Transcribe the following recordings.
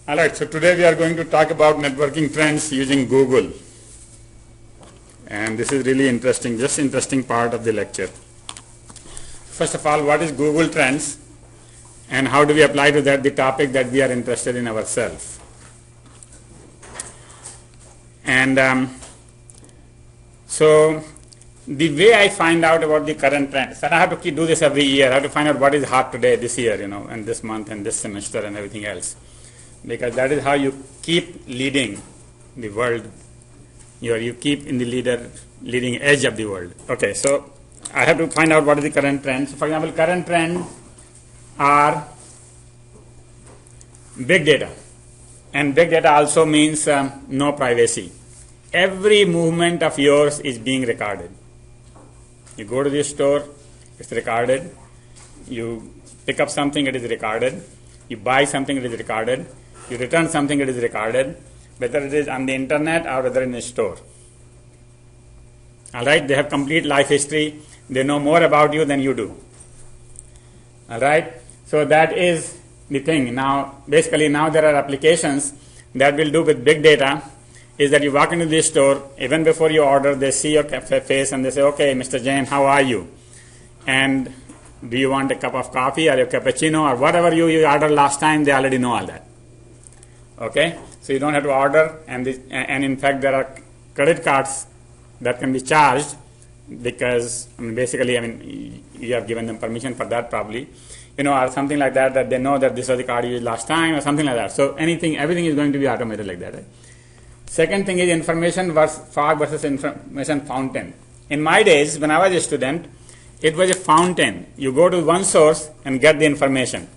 Alright, so today we are going to talk about networking trends using Google. And this is really interesting, just interesting part of the lecture. First of all, what is Google Trends and how do we apply to that the topic that we are interested in ourselves? And so the way I find out about the current trends, and I have to do this every year, I have to find out what is hot today, this year, and this month and this semester and everything else. Because that is how you keep leading the world. You keep in the leading edge of the world. Okay, so I have to find out what is the current trends. For example, current trends are big data. And big data also means no privacy. Every movement of yours is being recorded. You go to the store, it's recorded. You pick up something, it is recorded. You buy something, it is recorded. You return something, it is recorded, whether it is on the internet or whether in a store. All right, they have complete life history. They know more about you than you do. All right, so that is the thing. Now, basically, now there are applications that will do with big data. Is that you walk into the store, even before you order, they see your face and they say, "Okay, Mr. Jain, how are you? And do you want a cup of coffee or a cappuccino or whatever you ordered last time?" They already know all that. Okay, so you don't have to order, and in fact there are credit cards that can be charged because basically you have given them permission for that probably, or something like that they know that this was the card you used last time or something like that. So everything is going to be automated like that. Right? Second thing is information fog versus information fountain. In my days when I was a student, it was a fountain. You go to one source and get the information.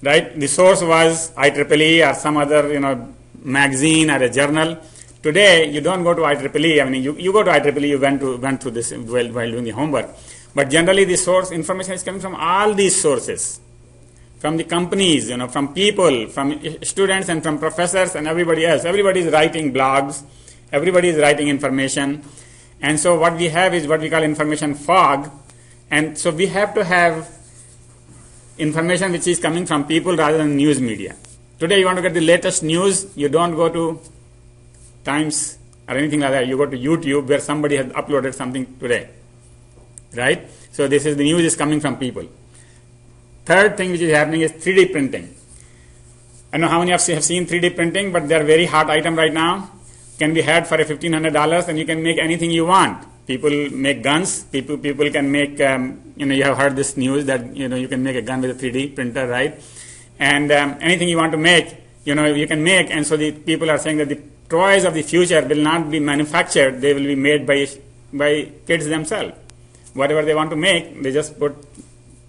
Right? The source was IEEE or some other, magazine or a journal. Today, you don't go to IEEE. You go to IEEE. You went through this while doing the homework. But generally, the source information is coming from all these sources, from the companies, from people, from students, and from professors and everybody else. Everybody is writing blogs. Everybody is writing information, and so what we have is what we call information fog, and so we have to have information which is coming from people rather than news media. Today you want to get the latest news, you don't go to Times or anything like that. You go to YouTube where somebody has uploaded something today. Right? So this is the news is coming from people. Third thing which is happening is 3D printing. I don't know how many of you have seen 3D printing, but they are very hot item right now. Can be had for $1,500 and you can make anything you want. People make guns. People can make, you have heard this news that, you can make a gun with a 3D printer, right? And anything you want to make, you can make. And so the people are saying that the toys of the future will not be manufactured. They will be made by kids themselves. Whatever they want to make, they just put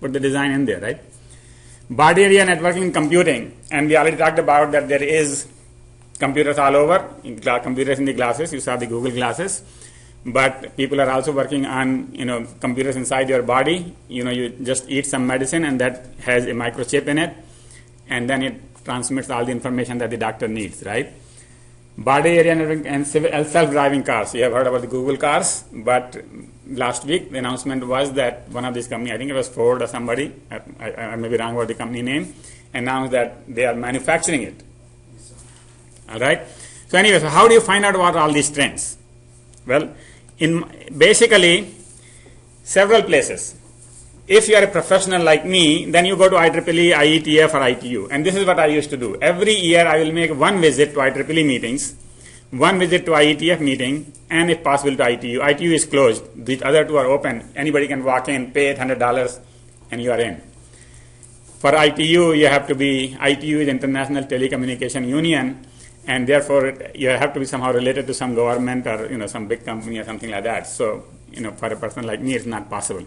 the design in there, right? Body area networking and computing. And we already talked about that there is computers all over, computers in the glasses. You saw the Google glasses. But people are also working on, computers inside your body. You just eat some medicine and that has a microchip in it, and then it transmits all the information that the doctor needs, right? Body area networking and self-driving cars. You have heard about the Google cars, but last week the announcement was that one of these companies, I think it was Ford or somebody, I may be wrong about the company name, announced that they are manufacturing it. All right? So anyway, so how do you find out about all these trends? Well, in basically several places. If you are a professional like me, then you go to IEEE, IETF or ITU. And this is what I used to do. Every year I will make one visit to IEEE meetings, one visit to IETF meeting, and if possible to ITU. ITU is closed. The other two are open. Anybody can walk in, pay $800, and you are in. For ITU, ITU is International Telecommunication Union, and therefore you have to be somehow related to some government or some big company or something like that. So for a person like me, it's not possible.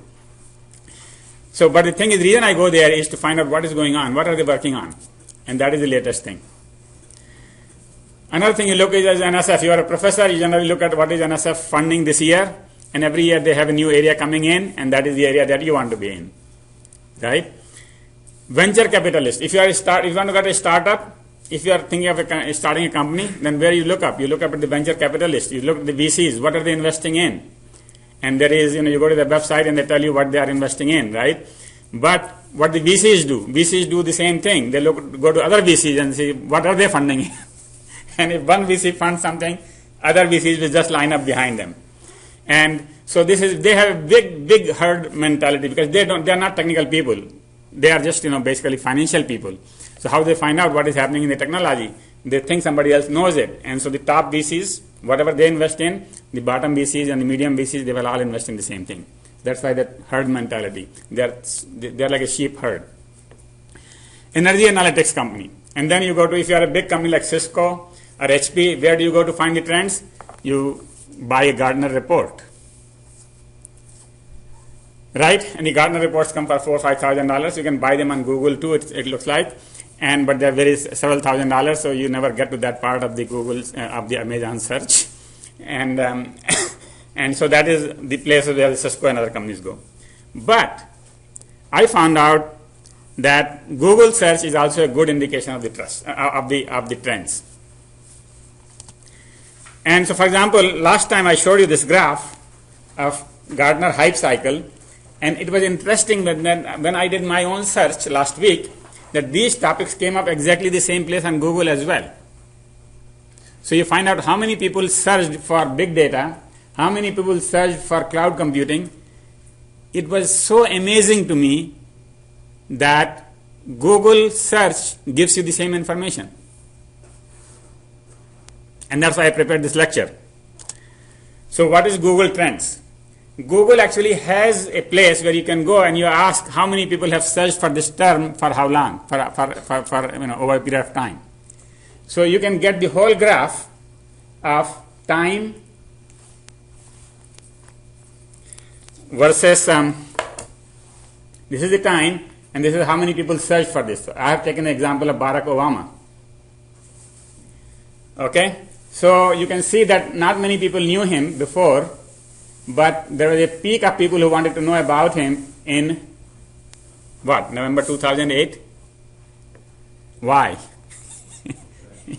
So, but the thing is, the reason I go there is to find out what is going on, what are they working on, and that is the latest thing. Another thing you look is NSF. You are a professor, you generally look at what is NSF funding this year, and every year they have a new area coming in, and that is the area that you want to be in, right? Venture capitalist. If you want to get a startup, if you are thinking of starting a company, then where you look up? You look up at the venture capitalists. You look at the VCs. What are they investing in? And there is, you go to the website and they tell you what they are investing in, right? But what the VCs do. VCs do the same thing. They go to other VCs and see what are they funding. And if one VC funds something, other VCs will just line up behind them. And so they have a big herd mentality because they are not technical people. They are just, basically financial people. So how they find out what is happening in the technology? They think somebody else knows it. And so the top VCs, whatever they invest in, the bottom VCs and the medium VCs, they will all invest in the same thing. That's why that herd mentality. They're like a sheep herd. Energy analytics company. And then you go to, if you are a big company like Cisco or HP, where do you go to find the trends? You buy a Gartner report. Right? And the Gartner reports come for $4,000 or $5,000. You can buy them on Google too, it looks like. But they're several $1,000s, so you never get to that part of the Google, of the Amazon search. And so that is the place where Cisco and other companies go. But I found out that Google search is also a good indication of the trust, of the trends. And so, for example, last time I showed you this graph of Gartner hype cycle, and it was interesting when I did my own search last week, that these topics came up exactly the same place on Google as well. So you find out how many people searched for big data, how many people searched for cloud computing. It was so amazing to me that Google search gives you the same information. And that's why I prepared this lecture. So what is Google Trends? Google actually has a place where you can go and you ask how many people have searched for this term for how long, for over a period of time. So you can get the whole graph of time versus this is the time and this is how many people searched for this. So I have taken the example of Barack Obama. Okay, so you can see that not many people knew him before, but there was a peak of people who wanted to know about him in November 2008. Why?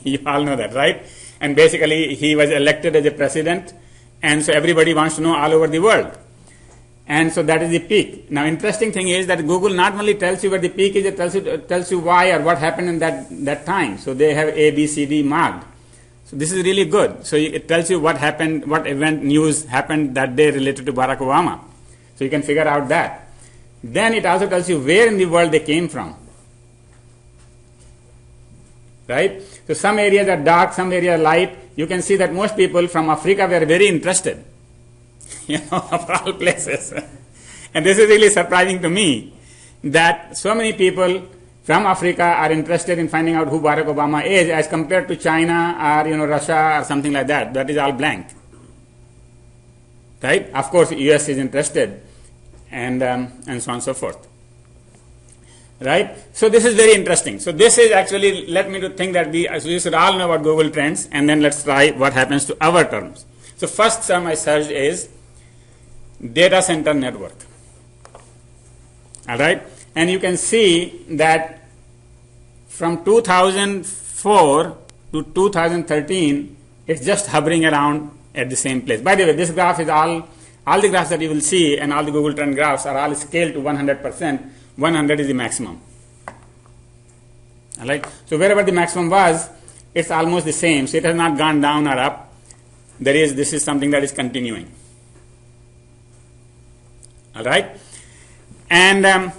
You all know that, right? And basically he was elected as a president, and so everybody wants to know all over the world. And so that is the peak. Now, interesting thing is that Google not only tells you where the peak is, it tells you why or what happened in that time. So they have A, B, C, D marked. So this is really good. So it tells you what happened, what event news happened that day related to Barack Obama. So you can figure out that. Then it also tells you where in the world they came from. Right? So some areas are dark, some areas are light. You can see that most people from Africa were very interested. Of all places. And this is really surprising to me that so many people from Africa are interested in finding out who Barack Obama is as compared to China or Russia or something like that. That is all blank. Right? Of course, US is interested and so on and so forth. Right? So this is very interesting. So this is actually led me to think that we should all know about Google Trends, and then let's try what happens to our terms. So first term I searched is data center network. All right? And you can see that from 2004 to 2013, it's just hovering around at the same place. By the way, this graph is all the graphs that you will see, and all the Google Trend graphs are all scaled to 100%. 100 is the maximum. All right? So wherever the maximum was, it's almost the same. So it has not gone down or up. This is something that is continuing. All right? And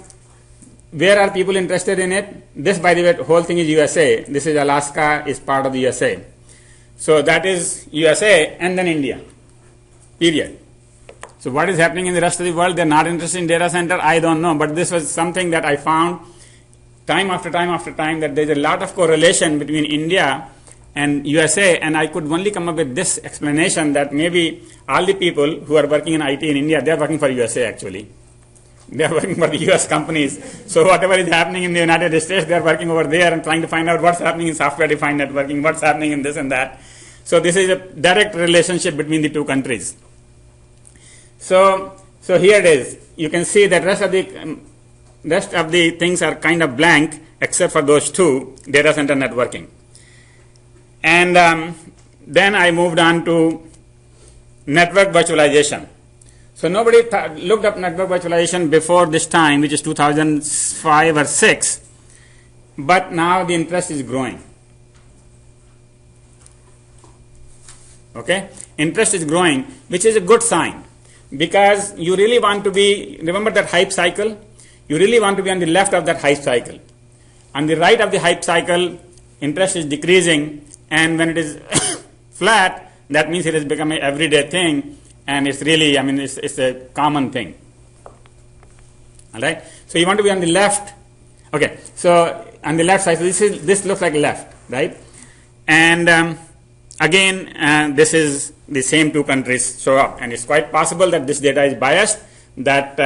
where are people interested in it? This, by the way, the whole thing is USA. This is Alaska, is part of the USA. So that is USA and then India. Period. So what is happening in the rest of the world? They're not interested in data center. I don't know. But this was something that I found time after time after time, that there's a lot of correlation between India and USA. And I could only come up with this explanation that maybe all the people who are working in IT in India, they're working for USA actually. They are working for the US companies. So whatever is happening in the United States, they are working over there and trying to find out what's happening in software-defined networking, what's happening in this and that. So this is a direct relationship between the two countries. So here it is. You can see that rest of the things are kind of blank except for those two, data center networking. And then I moved on to network virtualization. So nobody looked up network virtualization before this time, which is 2005 or 6, but now the interest is growing. Okay, interest is growing, which is a good sign, because you really want to be, remember that hype cycle? You really want to be on the left of that hype cycle. On the right of the hype cycle, interest is decreasing, and when it is flat, that means it has become an everyday thing, and it's really, it's a common thing. All right? So you want to be on the left. Okay, so on the left side, so this looks like left, right? And again, this is the same two countries show up, and it's quite possible that this data is biased, that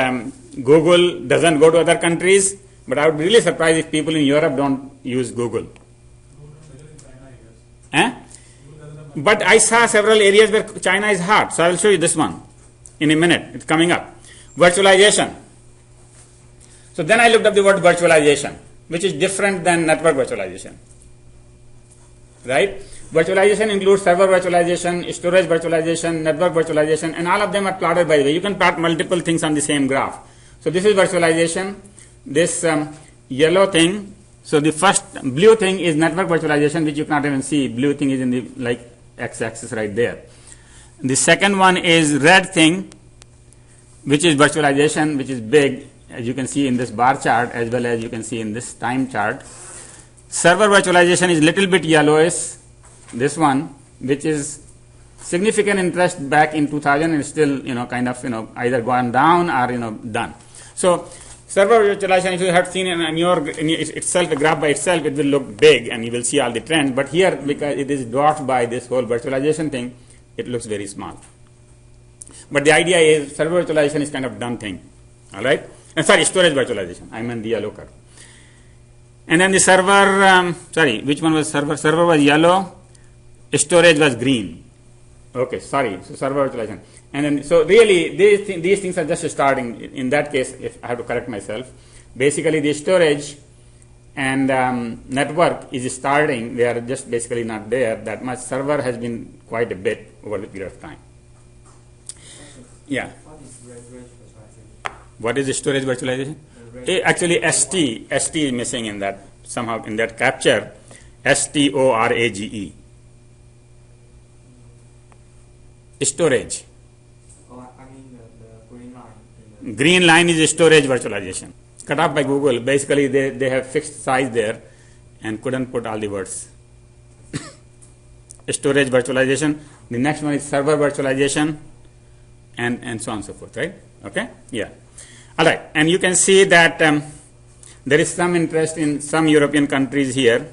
Google doesn't go to other countries, but I would be really surprised if people in Europe don't use Google. But I saw several areas where China is hot, so I will show you this one in a minute. It's coming up. Virtualization. So then I looked up the word virtualization, which is different than network virtualization. Right? Virtualization includes server virtualization, storage virtualization, network virtualization, and all of them are plotted by the way. You can plot multiple things on the same graph. So this is virtualization. This yellow thing. So the first blue thing is network virtualization, which you cannot even see. Blue thing is in the x-axis right there. The second one is red thing, which is virtualization, which is big, as you can see in this bar chart, as well as you can see in this time chart. Server virtualization is little bit yellowish, this one, which is significant interest back in 2000 and still, either gone down or, done. So server virtualization, if you have seen in itself, a graph by itself, it will look big and you will see all the trends. But here, because it is dwarfed by this whole virtualization thing, it looks very small. But the idea is server virtualization is kind of done thing. All right? And storage virtualization. I meant the yellow curve. And then the server, which one was server? Server was yellow, storage was green. Okay, so server virtualization. And then, so really, these things are just starting. In that case, if I have to correct myself, basically the storage and network is starting. They are just basically not there that much. Server has been quite a bit over the period of time. Yeah. What is storage virtualization? Actually, ST is missing in that, somehow in that capture. STORAGE. Storage. The green line. Green line is storage virtualization. Cut off by Google. Basically, they have fixed size there and couldn't put all the words. Storage virtualization. The next one is server virtualization, and so on and so forth, right? Okay? Yeah. All right. And you can see that there is some interest in some European countries here.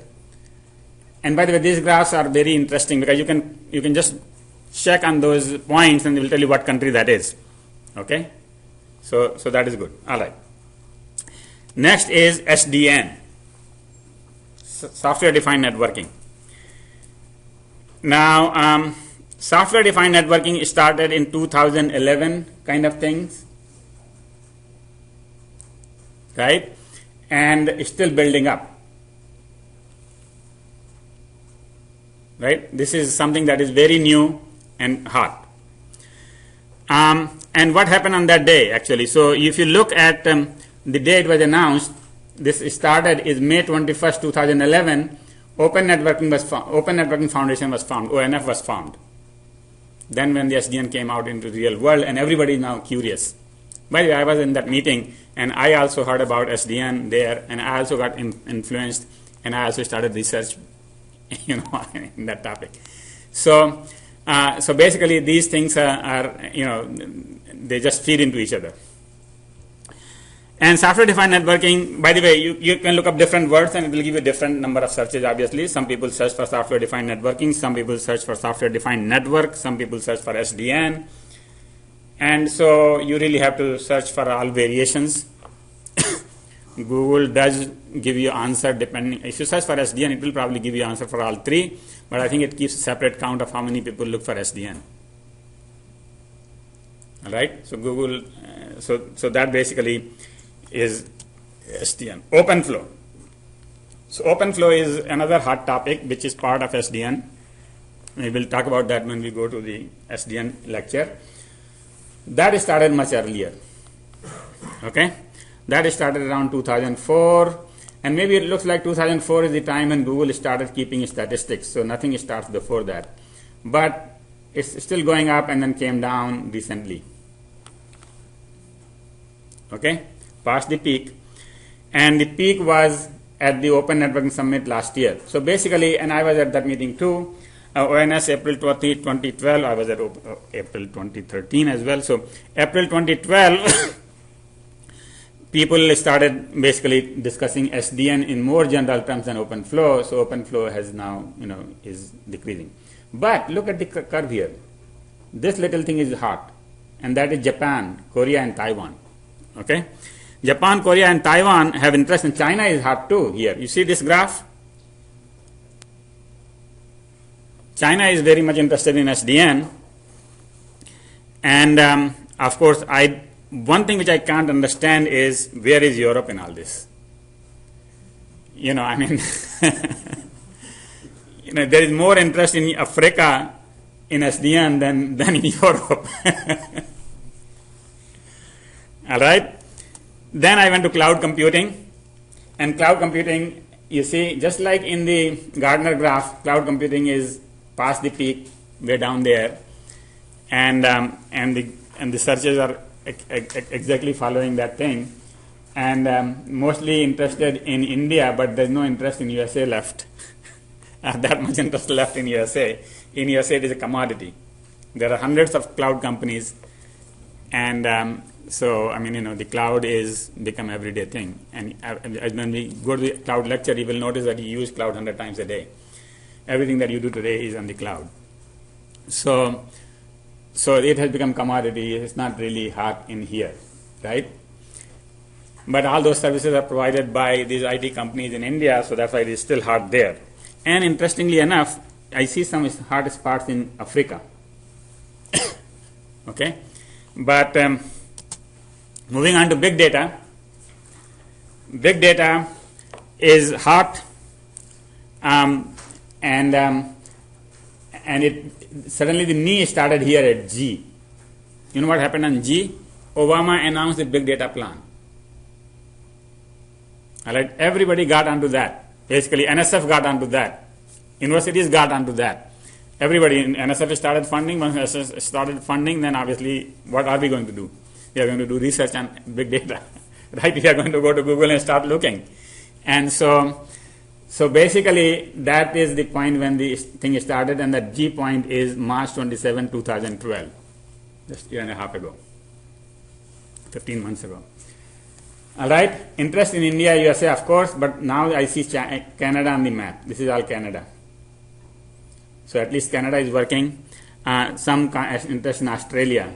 And by the way, these graphs are very interesting because you can just check on those points and they will tell you what country that is. Okay? So that is good. All right. Next is SDN, software defined networking. Now, software defined networking started in 2011 kind of things, right? And it's still building up. Right? This is something that is very new and hot. And what happened on that day, actually? So if you look at the day it was announced, this started is May 21st, 2011. Open Networking Foundation was found. ONF was found. Then when the SDN came out into the real world, and everybody is now curious. By the way, I was in that meeting, and I also heard about SDN there, and I also got influenced, and I also started research, in that topic. So basically, these things are they just feed into each other. And software-defined networking, by the way, you can look up different words and it will give you a different number of searches, obviously. Some people search for software-defined networking, some people search for software-defined network, some people search for SDN. And so you really have to search for all variations. Google does give you answer depending. If you search for SDN, it will probably give you answer for all three, but I think it keeps a separate count of how many people look for SDN. All right? So Google, so that basically is SDN. OpenFlow. So OpenFlow is another hot topic which is part of SDN. We will talk about that when we go to the SDN lecture. That started much earlier. Okay, that started around 2004, and maybe it looks like 2004 is the time when Google started keeping statistics. So nothing starts before that, but it's still going up and then came down recently. Okay, past the peak, and the peak was at the Open Networking Summit last year. So basically, and I was at that meeting too. ONS April 2012, I was at April 2013 as well. So April 2012, people started basically discussing SDN in more general terms than OpenFlow. So OpenFlow has now, is decreasing. But look at the curve here. This little thing is hot, and that is Japan, Korea, and Taiwan. Okay, Japan, Korea, and Taiwan have interest, and China is hot too. Here, you see this graph. China is very much interested in SDN, and of course, one thing which I can't understand is where is Europe in all this? I mean, there is more interest in Africa in SDN than in Europe. All right. Then I went to cloud computing, and cloud computing, you see, just like in the Gartner graph, cloud computing is past the peak, way down there, and the searches are exactly following that thing, and mostly interested in India, but there's no interest in USA left. That much interest left in USA. In USA, it is a commodity. There are hundreds of cloud companies, and so I mean, the cloud is become everyday thing. And when we go to the cloud lecture, you will notice that you use cloud 100 times a day. Everything that you do today is on the cloud. So it has become commodity. It's not really hot in here, right? But all those services are provided by these IT companies in India, so that's why it is still hot there. And interestingly enough, I see some hot spots in Africa. Okay, but moving on to big data. Big data is hot. And it suddenly the knee started here at G. You know what happened on G? Obama announced the big data plan. All right, everybody got onto that. Basically, NSF got onto that. Universities got onto that. Everybody in NSF started funding. Once NSF started funding, then obviously, what are we going to do? We are going to do research on big data, right? We are going to go to Google and start looking, and so basically, that is the point when the thing started, and that G point is March 27, 2012, just a year and a half ago, 15 months ago. All right, interest in India, USA, of course, but now I see Canada on the map. This is all Canada. So at least Canada is working. Some interest in Australia,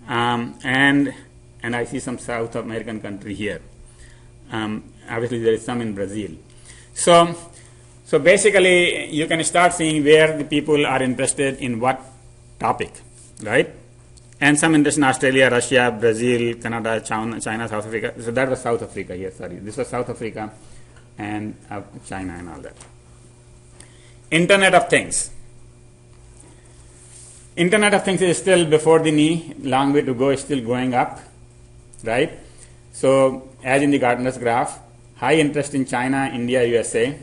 and I see some South American country here. Obviously, there is some in Brazil. So basically, you can start seeing where the people are interested in what topic, right? And some interest in Australia, Russia, Brazil, Canada, China, South Africa. So that was South Africa here, sorry. This was South Africa and China and all that. Internet of Things. Internet of Things is still before the knee, long way to go, it's still going up, right? So as in the Gartner's graph, high interest in China, India, USA,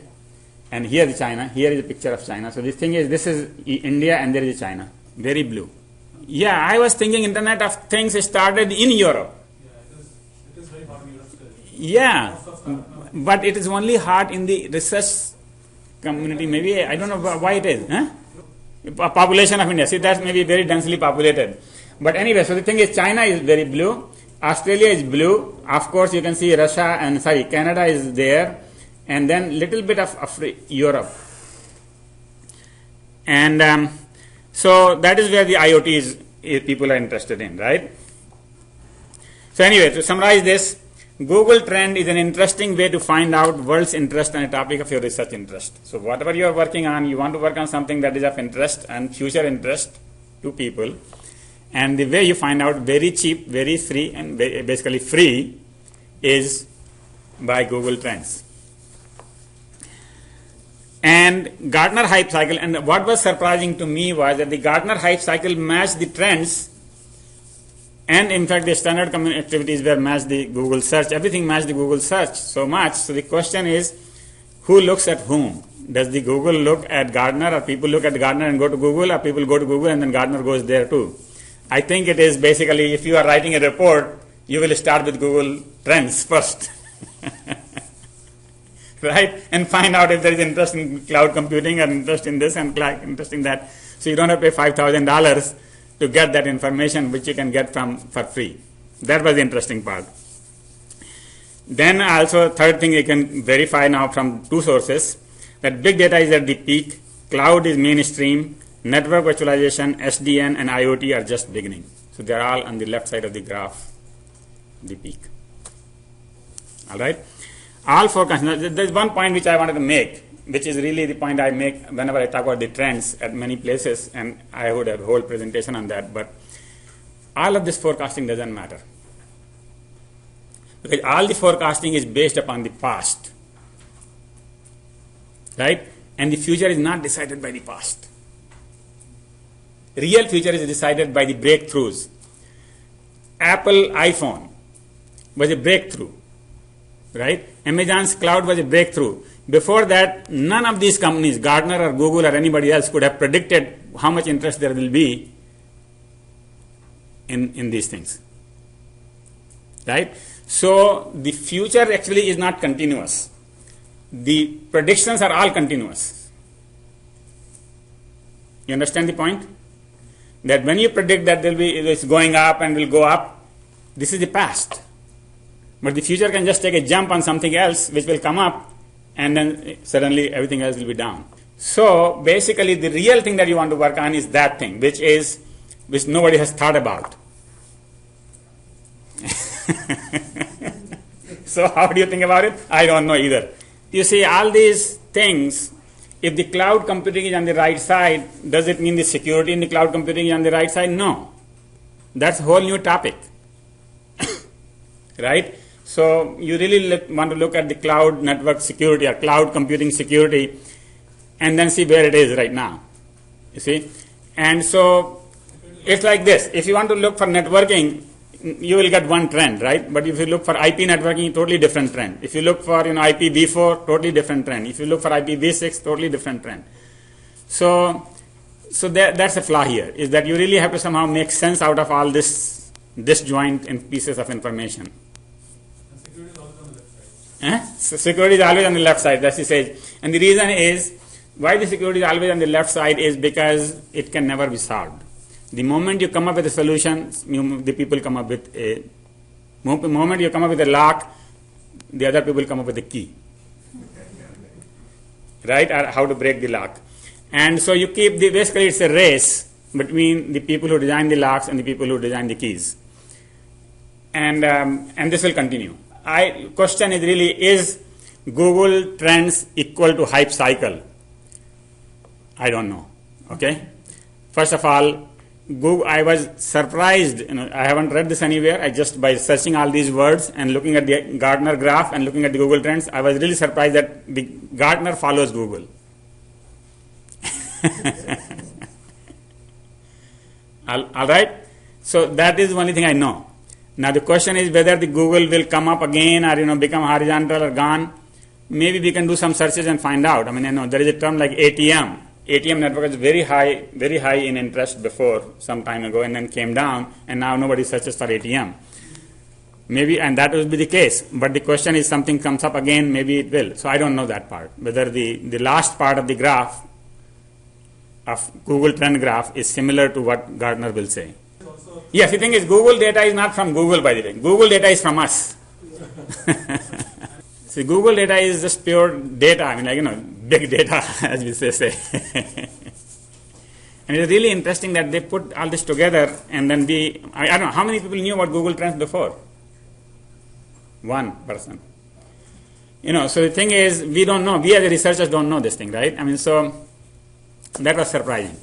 and here is China. Here is a picture of China. So this is India, and there is China, very blue. Yeah, I was thinking Internet of Things started in Europe. Yeah, it is very hard in Europe still. Yeah, but it is only hard in the research community. Maybe I don't know why it is. Huh? Population of India. See, that's maybe very densely populated. But anyway, so the thing is, China is very blue. Australia is blue. Of course, you can see Canada is there, and then little bit of Europe. And so that is where the IoT people are interested in, right? So anyway, to summarize this, Google Trend is an interesting way to find out world's interest on a topic of your research interest. So whatever you are working on, you want to work on something that is of interest and future interest to people. And the way you find out very cheap, very free, and basically free is by Google Trends. And Gartner Hype Cycle, and what was surprising to me was that the Gartner Hype Cycle matched the trends And in fact, the standard activities were matched the Google search. Everything matched the Google search so much. So the question is, who looks at whom? Does the Google look at Gartner, or people look at Gartner and go to Google, or people go to Google and then Gartner goes there too? I think it is basically, if you are writing a report, you will start with Google Trends first. Right? And find out if there is interest in cloud computing or interest in this and interest in that. So you don't have to pay $5,000 to get that information, which you can get for free. That was the interesting part. Then also, third thing you can verify now from two sources, that big data is at the peak, cloud is mainstream, network virtualization, SDN, and IoT are just beginning. So they are all on the left side of the graph, the peak. All right? All forecasts. Now, there's one point which I wanted to make, which is really the point I make whenever I talk about the trends at many places, and I would have a whole presentation on that, but all of this forecasting doesn't matter. Because all the forecasting is based upon the past. Right? And the future is not decided by the past. Real future is decided by the breakthroughs. Apple iPhone was a breakthrough. Right? Amazon's cloud was a breakthrough. Before that, none of these companies, Gartner or Google or anybody else, could have predicted how much interest there will be in these things. Right? So the future actually is not continuous. The predictions are all continuous. You understand the point? That when you predict that it's going up and will go up, this is the past. But the future can just take a jump on something else which will come up, and then suddenly everything else will be down. So basically the real thing that you want to work on is that thing, which nobody has thought about. So how do you think about it? I don't know either. You see, all these things, if the cloud computing is on the right side, does it mean the security in the cloud computing is on the right side? No. That's a whole new topic. Right? So you really want to look at the cloud network security or cloud computing security and then see where it is right now. You see? And so it's like this. If you want to look for networking, you will get one trend, right? But if you look for IP networking, totally different trend. If you look for IPv4, totally different trend. If you look for IPv6, totally different trend. So that's a flaw here, is that you really have to somehow make sense out of all this disjoint in pieces of information. And security is always on the left side. So security is always on the left side, that's the sage. And the reason is, why the security is always on the left side is because it can never be solved. The moment you come up with a solution, the people come up with a moment you come up with a lock, the other people come up with a key. Right? Or how to break the lock. And so you keep basically it's a race between the people who design the locks and the people who design the keys. And this will continue. Question is really, is Google Trends equal to hype cycle? I don't know. Okay? First of all, I was surprised. I haven't read this anywhere. I just, by searching all these words and looking at the Gartner graph and looking at the Google Trends, I was really surprised that the Gartner follows Google. All right? So that is the only thing I know. Now the question is whether the Google will come up again or become horizontal or gone. Maybe we can do some searches and find out. I mean, there is a term like ATM. ATM network is very high in interest before some time ago, and then came down, and now nobody searches for ATM. Maybe, and that will be the case. But the question is, something comes up again, maybe it will. So I don't know that part. Whether the last part of the graph of Google Trend graph is similar to what Gartner will say. Yes, the thing is, Google data is not from Google, by the way. Google data is from us. See, Google data is just pure data. I mean, big data, as we say. And it's really interesting that they put all this together, and then I don't know, how many people knew about Google Trends before? One person. So the thing is, we don't know. We as researchers don't know this thing, right? I mean, so that was surprising.